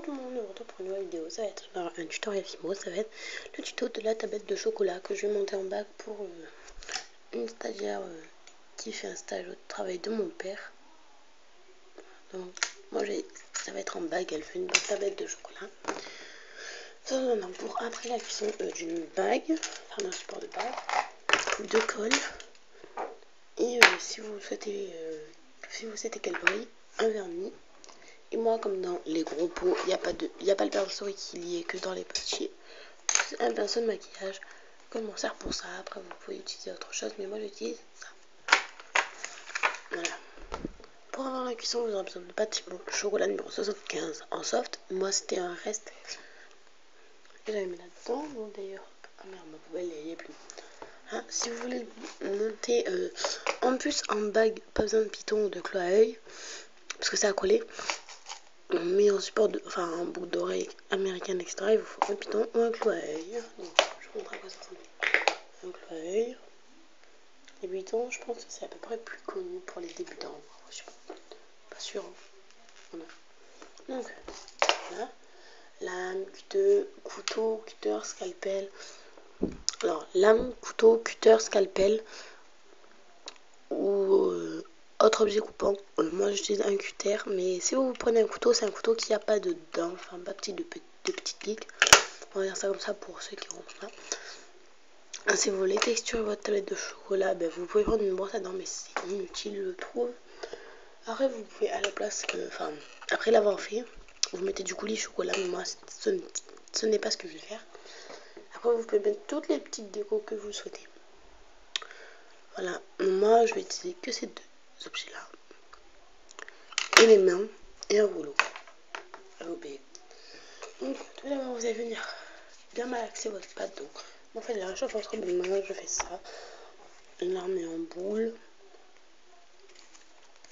Tout le monde, on se retrouve pour une nouvelle vidéo. Ça va être un tutoriel Fimo. Ça va être le tuto de la tablette de chocolat que je vais monter en bac pour une stagiaire qui fait un stage au travail de mon père. Donc moi ça va être en bac. Elle fait une bonne tablette de chocolat. Ça maintenant pour après la cuisson d'une bague, enfin d'un support de bague, de colle. Et si vous souhaitez qu'elle brille, un vernis. Et moi, comme dans les gros pots, il n'y a pas le pinceau qui est que dans les petits. C'est un pinceau de maquillage que je m'en sers pour ça. Après, vous pouvez utiliser autre chose, mais moi j'utilise ça. Voilà. Pour avoir la cuisson, vous aurez besoin de pâte Fimo chocolat numéro 75 en soft. Moi, c'était un reste que j'avais mis là-dedans. Bon, d'ailleurs, ah merde, ma poubelle elle y est plus. Hein, si vous voulez monter en plus en bague, pas besoin de piton ou de clou à œil parce que c'est à coller. On met en support, un bout d'oreille américaine, etc. Il vous faut un piton ou un clou à œil. Donc, je vous montre à quoi ça ressemble. Un clou à œil. Les pitons, je pense que c'est à peu près plus connu pour les débutants. Je suis pas sûre. Voilà. Donc, voilà. Lame, couteau, cutter, scalpel. Alors, lame, couteau, cutter, scalpel ou autre objet coupant. Moi, j'utilise un cutter, mais si vous prenez un couteau, c'est un couteau qui n'a pas de dents, enfin pas de petites piques. On va dire ça comme ça pour ceux qui rompent pas. Si vous voulez texturer votre tablette de chocolat, ben, vous pouvez prendre une brosse à dents, mais c'est inutile, je trouve. Après, vous pouvez à la place après l'avoir fait, vous mettez du coulis chocolat, mais moi, ce n'est pas ce que je vais faire. Après, vous pouvez mettre toutes les petites décos que vous souhaitez. Voilà, moi, je vais utiliser que ces deux objets-là. Et les mains et un rouleau à obéir. Donc, tout d'abord, vous allez venir bien malaxer votre pâte. Donc, en fait, la réchauffe entre mes mains, je fais ça. Je la remets en boule.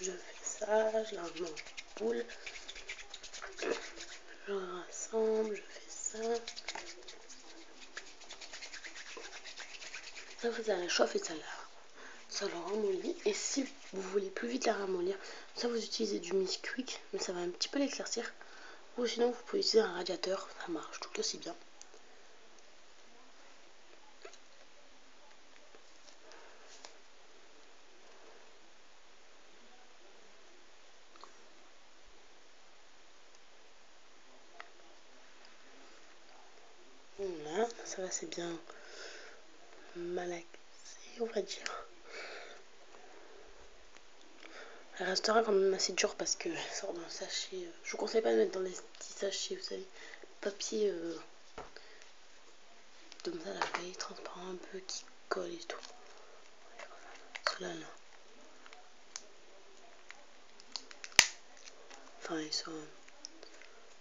Je fais ça, je la remets en boule. Je rassemble, je fais ça. Ça, vous la réchauffe et ça la ramollit. Et si vous voulez plus vite la ramollir, ça vous utilisez du Bisquick, mais ça va un petit peu l'éclaircir. Ou sinon, vous pouvez utiliser un radiateur, ça marche tout aussi bien. Voilà, ça va, c'est bien malaxé, on va dire. Elle restera quand même assez dure parce qu'elle sort d'un sachet. Je vous conseille pas de mettre dans les petits sachets, vous savez, papier comme ça, la feuille transparent un peu qui colle et tout. Cela là. Enfin, ils sont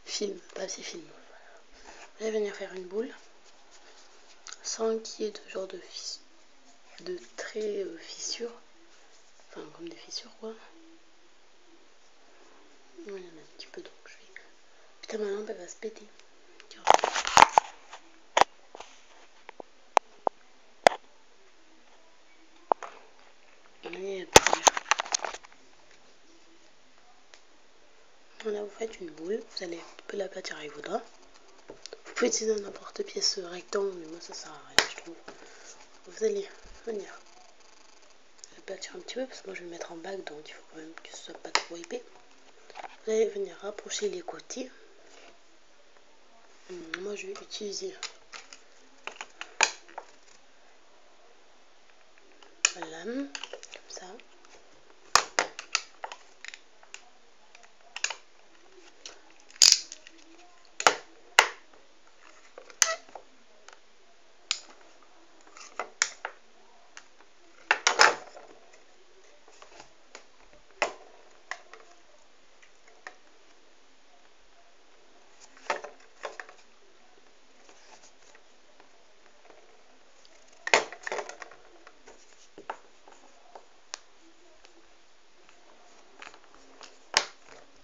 film, papier film. Vous allez venir faire une boule sans qu'il y ait de genre de traits fissures. Enfin, comme des fissures quoi. Il y en a un petit peu donc je vais. Putain, ma lampe elle va se péter. Tiens. Voilà, vous faites une boule, vous allez un peu l'aplatir avec vos doigts. Vous pouvez utiliser n'importe pièce rectangle, mais moi ça sert à rien, je trouve. Vous allez venir l'aplatir un petit peu, parce que moi je vais le mettre en bague, donc il faut quand même que ce soit pas trop épais. Vous allez venir rapprocher les côtés. Moi je vais utiliser la lame, comme ça.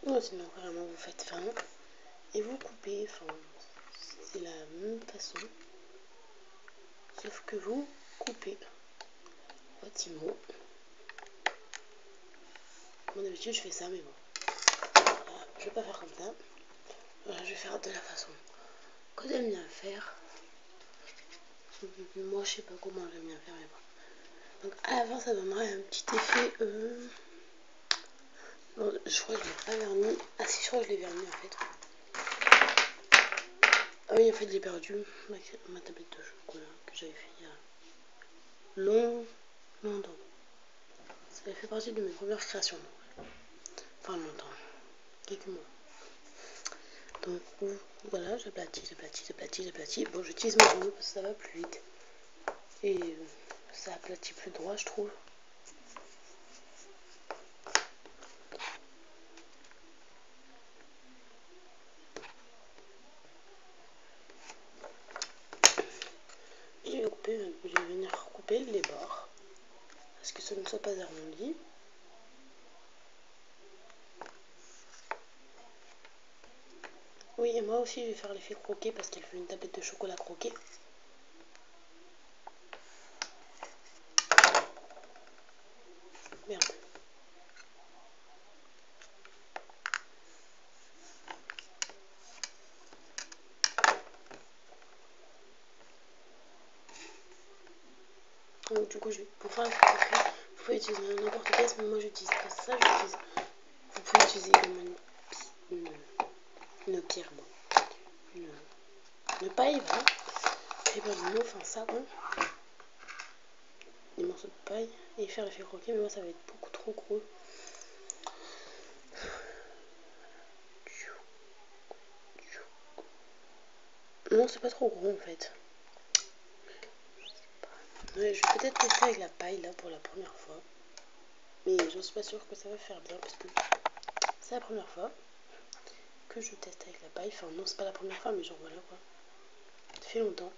Ou sinon vraiment vous faites fin et vous coupez, enfin c'est la même façon, sauf que vous coupez votre Fimo. Moi d'habitude je fais ça, mais bon, voilà, je vais pas faire comme ça. Voilà, je vais faire de la façon que j'aime bien faire. Moi je sais pas comment j'aime bien faire, mais bon. Donc à la fin ça donnera un petit effet bon, je crois que je l'ai pas verni. Ah si, je crois que je l'ai verni en fait. Ah oui, en fait j'ai perdu ma tablette de chocolat que j'avais fait il y a longtemps. Ça fait partie de mes premières créations. Enfin longtemps, quelques mois. Donc voilà, j'aplatis. Bon, j'utilise mon rouleau parce que ça va plus vite. Et ça aplatit plus droit, je trouve. Et je vais venir couper les bords. Parce que ce ne soit pas arrondi. Oui, et moi aussi je vais faire l'effet croquet parce qu'elle fait une tablette de chocolat croqué. Merde. Donc du coup, pour faire l'effet croquet, vous pouvez utiliser n'importe quel, mais moi j'utilise pas ça, vous pouvez utiliser comme une pierre, bon. Une paille, voilà. Et ben, enfin ça, bon. Des morceaux de paille et faire l'effet croquet, mais moi ça va être beaucoup trop gros. Non, c'est pas trop gros en fait. Ouais, je vais peut-être tester avec la paille là pour la première fois. Mais j'en suis pas sûre que ça va faire bien parce que c'est la première fois que je teste avec la paille. Enfin non, c'est pas la première fois, mais genre voilà quoi. Ça fait longtemps.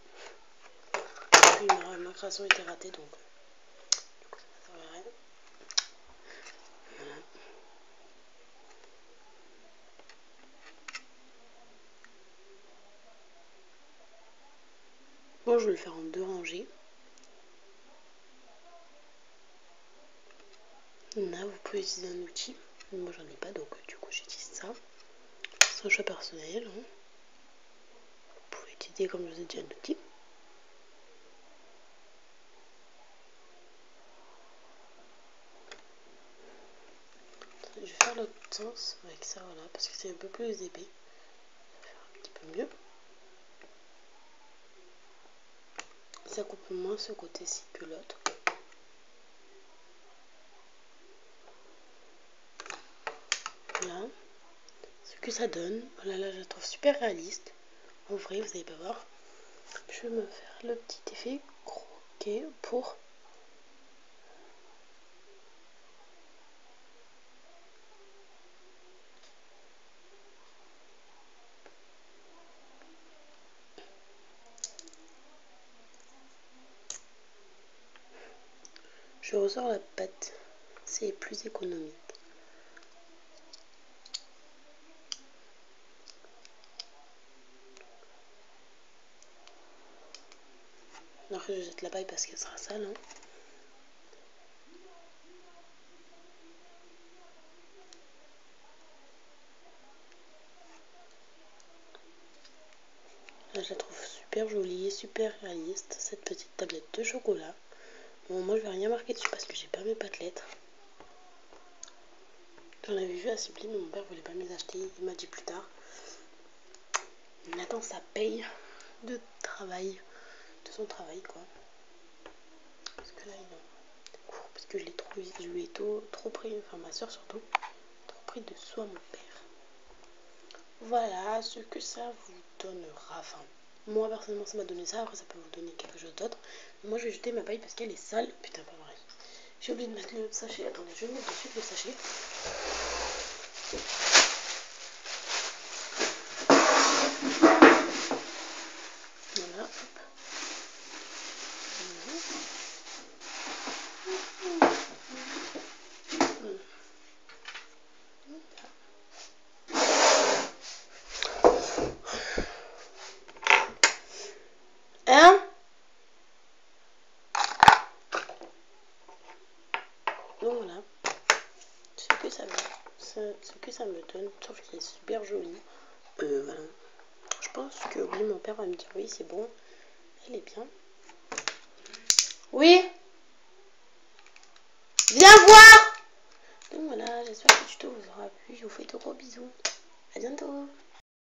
Puis ma création était ratée, donc du coup ça m'a servi à rien. Voilà. Bon, je vais le faire en 2 rangées. Là, vous pouvez utiliser un outil. Moi, j'en ai pas, donc du coup, j'utilise ça. C'est un choix personnel. Hein. Vous pouvez utiliser, comme je vous ai dit, un outil. Je vais faire l'autre sens avec ça, voilà, parce que c'est un peu plus épais. Ça va faire un petit peu mieux. Ça coupe moins ce côté-ci que l'autre. Voilà. Ce que ça donne, voilà, là, je la trouve super réaliste. En vrai, vous allez pas voir. Je vais me faire le petit effet croquet pour... Je ressors la pâte. C'est plus économique. Après, je jette la paille parce qu'elle sera sale. Hein. Là, je la trouve super jolie, super réaliste, cette petite tablette de chocolat. Bon, moi, je vais rien marquer dessus parce que j'ai pas mes pâtelettes. J'en avais vu à Sublime, mais mon père voulait pas me les acheter. Il m'a dit plus tard. Nathan, ça paye de travail, de son travail, quoi. Parce que là, il est en cours, parce que je lui ai trop pris, enfin ma soeur surtout, trop pris de soin, mon père. Voilà ce que ça vous donnera. Enfin, moi personnellement, ça m'a donné ça. Après, ça peut vous donner quelque chose d'autre. Moi, je vais jeter ma paille parce qu'elle est sale. Putain, pas vrai. J'ai oublié de mettre le sachet. Attendez, je vais mettre de suite le sachet. Voilà. Hein? Donc voilà. Ce que ça me donne. Je trouve qu'il est super joli. Voilà. je pense que oui, mon père va me dire oui, c'est bon. Elle est bien. Oui. Viens voir. Donc voilà, j'espère que le tuto vous aura plu. Je vous fais de gros bisous. À bientôt.